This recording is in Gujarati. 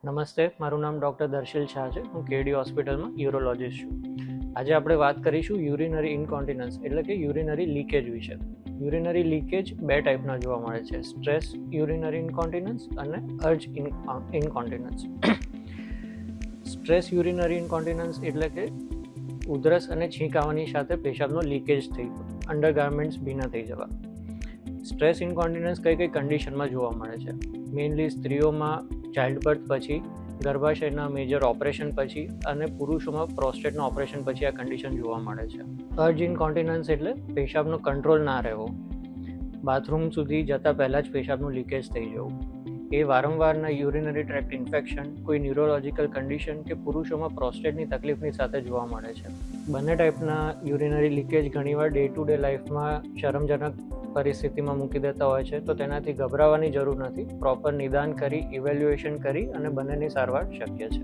નમસ્તે, મારું નામ ડૉક્ટર દર્શિલ શાહ છે. હું કેડી હોસ્પિટલમાં યુરોલોજિસ્ટ છું. આજે આપણે વાત કરીશું યુરિનરી ઇન્કોન્ટિનન્સ એટલે કે યુરિનરી લીકેજ વિશે. યુરિનરી લીકેજ બે ટાઈપના જોવા મળે છે: સ્ટ્રેસ યુરિનરી ઇન્કોન્ટિનન્સ અને અર્જ ઇન્કોન્ટિનન્સ. સ્ટ્રેસ યુરિનરી ઇન્કોન્ટિનન્સ એટલે કે ઉધરસ અને છીંક આવવાની સાથે પેશાબનો લીકેજ થઈ અંડરગાર્મેન્ટ્સ ભીના થઈ જવા. સ્ટ્રેસ ઇન્કોન્ટિનન્સ કઈ કઈ કન્ડિશનમાં જોવા મળે છે? મેઇનલી સ્ત્રીઓમાં ચાઇલ્ડ બર્થ પછી, ગર્ભાશયના મેજર ઓપરેશન પછી અને પુરુષોમાં પ્રોસ્ટેટના ઓપરેશન પછી આ કન્ડિશન જોવા મળે છે. અર્જ ઇન્કોન્ટિનન્સ એટલે પેશાબનો કંટ્રોલ ના રહેવો, બાથરૂમ સુધી જતાં પહેલાં જ પેશાબનું લીકેજ થઈ જવું. એ વારંવારના યુરિનરી ટ્રેક્ટ ઇન્ફેક્શન, કોઈ ન્યુરોલોજિકલ કન્ડિશન કે પુરુષોમાં પ્રોસ્ટેટની તકલીફની સાથે જોવા મળે છે. બંને ટાઈપના યુરિનરી લીકેજ ઘણીવાર ડે ટુ ડે લાઈફમાં શરમજનક પરિસ્થિતિમાં મૂકી દેતા હોય છે, તો તેનાથી ગભરાવાની જરૂર નથી. પ્રોપર નિદાન કરી, ઇવેલ્યુએશન કરી અને બંનેની સારવાર શક્ય છે.